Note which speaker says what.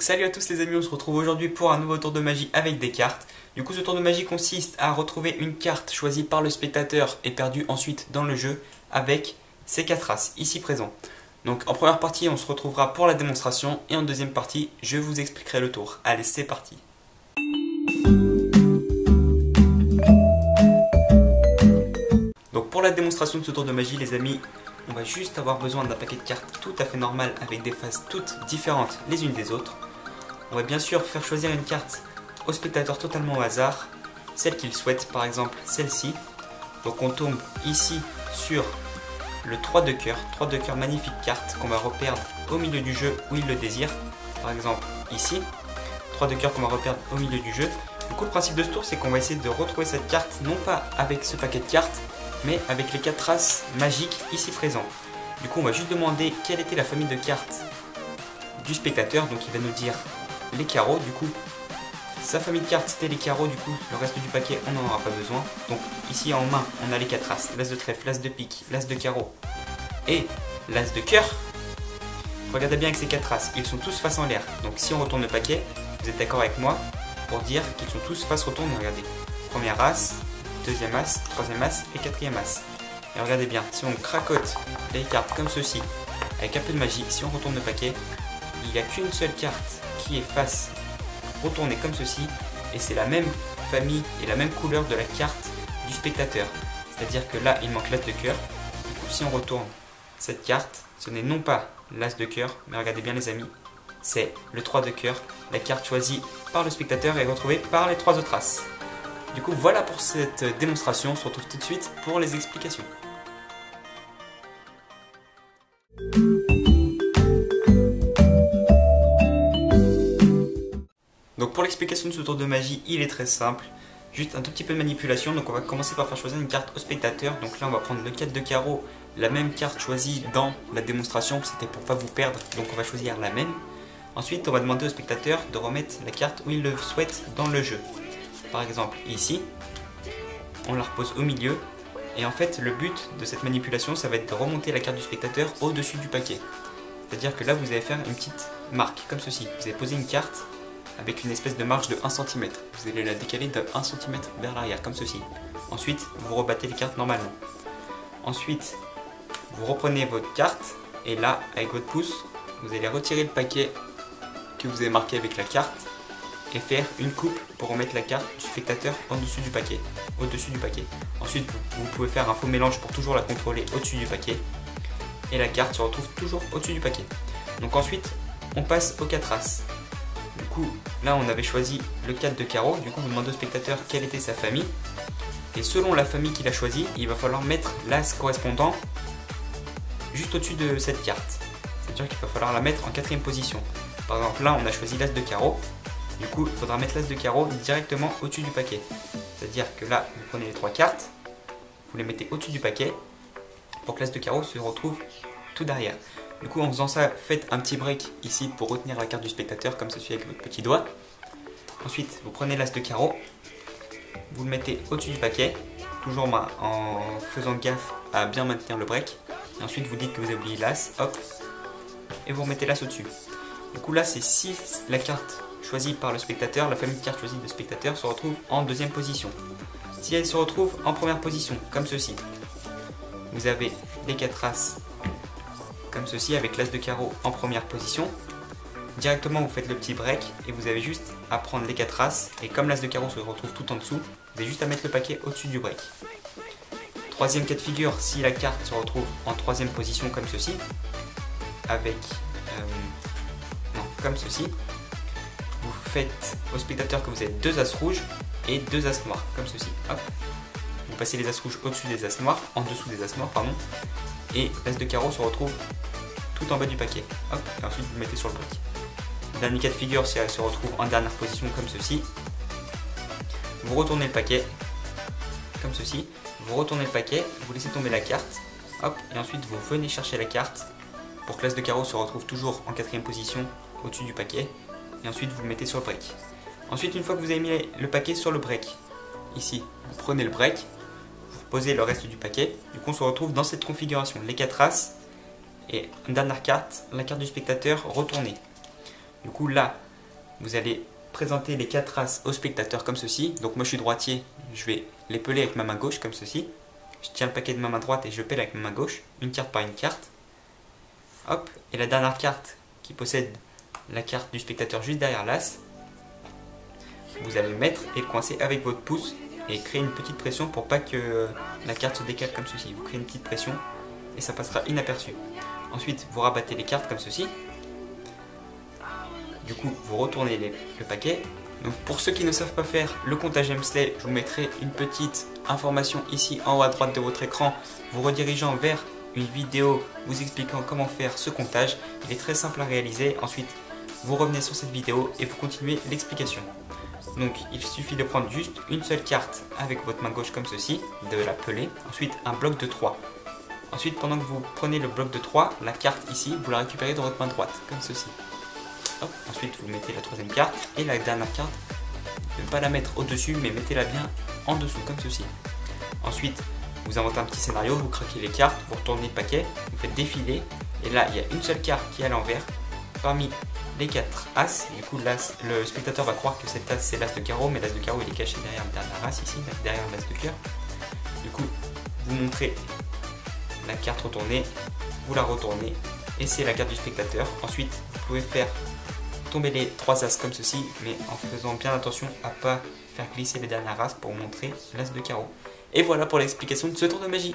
Speaker 1: salut à tous les amis, on se retrouve aujourd'hui pour un nouveau tour de magie avec des cartes. Du coup ce tour de magie consiste à retrouver une carte choisie par le spectateur et perdue ensuite dans le jeu avec ces 4 as ici présents. Donc en première partie on se retrouvera pour la démonstration et en deuxième partie je vous expliquerai le tour. Allez, c'est parti. Donc pour la démonstration de ce tour de magie les amis, on va juste avoir besoin d'un paquet de cartes tout à fait normal avec des faces toutes différentes les unes des autres. On va bien sûr faire choisir une carte au spectateur totalement au hasard, celle qu'il souhaite, par exemple celle-ci. Donc on tombe ici sur le 3 de cœur, magnifique carte qu'on va reperdre au milieu du jeu où il le désire. Par exemple ici, 3 de cœur qu'on va reperdre au milieu du jeu. Du coup le principe de ce tour c'est qu'on va essayer de retrouver cette carte non pas avec ce paquet de cartes, mais avec les 4 as magiques ici présents. Du coup on va juste demander quelle était la famille de cartes du spectateur, donc il va nous dire les carreaux. Du coup sa famille de cartes c'était les carreaux, du coup le reste du paquet on n'en aura pas besoin. Donc ici en main on a les 4 as, l'as de trèfle, l'as de pique, l'as de carreau et l'as de cœur. Regardez bien avec ces 4 as, ils sont tous face en l'air, donc si on retourne le paquet, vous êtes d'accord avec moi pour dire qu'ils sont tous face retournée. Regardez, première as, deuxième as, troisième as et quatrième as. Et regardez bien, si on cracote les cartes comme ceci, avec un peu de magie, si on retourne le paquet, il n'y a qu'une seule carte qui est face retournée comme ceci, et c'est la même famille et la même couleur de la carte du spectateur. C'est-à-dire que là, il manque l'as de cœur. Du coup, si on retourne cette carte, ce n'est non pas l'as de cœur, mais regardez bien les amis, c'est le 3 de cœur, la carte choisie par le spectateur et retrouvée par les 3 autres as. Du coup voilà pour cette démonstration, on se retrouve tout de suite pour les explications. Donc pour l'explication de ce tour de magie, il est très simple, juste un tout petit peu de manipulation. Donc on va commencer par faire choisir une carte au spectateur. Donc là on va prendre le 4 de carreau, la même carte choisie dans la démonstration, c'était pour pas vous perdre, donc on va choisir la même. Ensuite on va demander au spectateur de remettre la carte où il le souhaite dans le jeu. Par exemple ici, on la repose au milieu et en fait le but de cette manipulation ça va être de remonter la carte du spectateur au-dessus du paquet. C'est à dire que là vous allez faire une petite marque comme ceci, vous allez poser une carte avec une espèce de marge de 1 cm, vous allez la décaler de 1 cm vers l'arrière comme ceci. Ensuite vous rebattez les cartes normalement. Ensuite vous reprenez votre carte et là avec votre pouce vous allez retirer le paquet que vous avez marqué avec la carte et faire une coupe pour remettre la carte du spectateur au-dessus du paquet. Ensuite, vous pouvez faire un faux mélange pour toujours la contrôler au-dessus du paquet. Et la carte se retrouve toujours au-dessus du paquet. Donc ensuite, on passe aux 4 as. Du coup, là on avait choisi le 4 de carreau. Du coup, vous demandez au spectateur quelle était sa famille. Et selon la famille qu'il a choisie, il va falloir mettre l'as correspondant juste au-dessus de cette carte. C'est-à-dire qu'il va falloir la mettre en 4e position. Par exemple, là on a choisi l'as de carreau. Du coup, il faudra mettre l'as de carreau directement au-dessus du paquet. C'est-à-dire que là, vous prenez les 3 cartes, vous les mettez au-dessus du paquet pour que l'as de carreau se retrouve tout derrière. Du coup, en faisant ça, faites un petit break ici pour retenir la carte du spectateur comme ceci avec votre petit doigt. Ensuite, vous prenez l'as de carreau, vous le mettez au-dessus du paquet, toujours en faisant gaffe à bien maintenir le break. Et ensuite, vous dites que vous avez oublié l'as, hop, et vous remettez l'as au-dessus. Du coup, là, c'est si la carte choisie par le spectateur, la famille de cartes choisie du spectateur se retrouve en 2e position. Si elle se retrouve en 1re position, comme ceci, vous avez les 4 as comme ceci avec l'as de carreau en 1re position. Directement vous faites le petit break et vous avez juste à prendre les 4 as et comme l'as de carreau se retrouve tout en dessous, vous avez juste à mettre le paquet au-dessus du break. 3e cas de figure, si la carte se retrouve en 3e position comme ceci, avec comme ceci, vous faites au spectateur que vous avez 2 as rouges et 2 as noirs, comme ceci. Hop. Vous passez les as rouges au-dessus des as noirs, en dessous des as noirs, pardon, et l'as de carreau se retrouve tout en bas du paquet. Hop. Et ensuite vous le mettez sur le brick. Dernier cas de figure, si elle se retrouve en dernière position, comme ceci, vous retournez le paquet, comme ceci, vous retournez le paquet, vous laissez tomber la carte, hop, et ensuite vous venez chercher la carte pour que l'as de carreau se retrouve toujours en 4e position au-dessus du paquet. Et ensuite vous le mettez sur le break. Ensuite, une fois que vous avez mis le paquet sur le break, ici, vous prenez le break, vous posez le reste du paquet. Du coup, on se retrouve dans cette configuration, les 4 as et une dernière carte, la carte du spectateur retournée. Du coup, là, vous allez présenter les 4 as au spectateur comme ceci. Donc moi je suis droitier, je vais les peler avec ma main gauche comme ceci. Je tiens le paquet de ma main droite et je pèle avec ma main gauche, une carte par une carte. Hop, et la dernière carte qui possède la carte du spectateur juste derrière l'as, vous allez le mettre et le coincer avec votre pouce et créer une petite pression pour pas que la carte se décale comme ceci. Vous créez une petite pression et ça passera inaperçu. Ensuite, vous rabattez les cartes comme ceci. Du coup, vous retournez le paquet. Donc pour ceux qui ne savent pas faire le comptage Hemsley, je vous mettrai une petite information ici en haut à droite de votre écran, vous redirigeant vers une vidéo vous expliquant comment faire ce comptage. Il est très simple à réaliser. Ensuite, vous revenez sur cette vidéo et vous continuez l'explication. Donc il suffit de prendre juste une seule carte avec votre main gauche comme ceci, de la peler. Ensuite un bloc de 3. Ensuite, pendant que vous prenez le bloc de 3, la carte ici, vous la récupérez dans votre main droite, comme ceci. Hop. Ensuite, vous mettez la troisième carte et la dernière carte, ne pas la mettre au-dessus, mais mettez-la bien en dessous, comme ceci. Ensuite, vous inventez un petit scénario, vous craquez les cartes, vous retournez le paquet, vous faites défiler, et là, il y a une seule carte qui est à l'envers, parmi les 4 as. Du coup, le spectateur va croire que cet as, c'est l'as de carreau, mais l'as de carreau, il est caché derrière le dernier as ici, derrière l'as de cœur. Du coup, vous montrez la carte retournée, vous la retournez et c'est la carte du spectateur. Ensuite, vous pouvez faire tomber les 3 as comme ceci, mais en faisant bien attention à ne pas faire glisser les dernières as pour montrer l'as de carreau. Et voilà pour l'explication de ce tour de magie.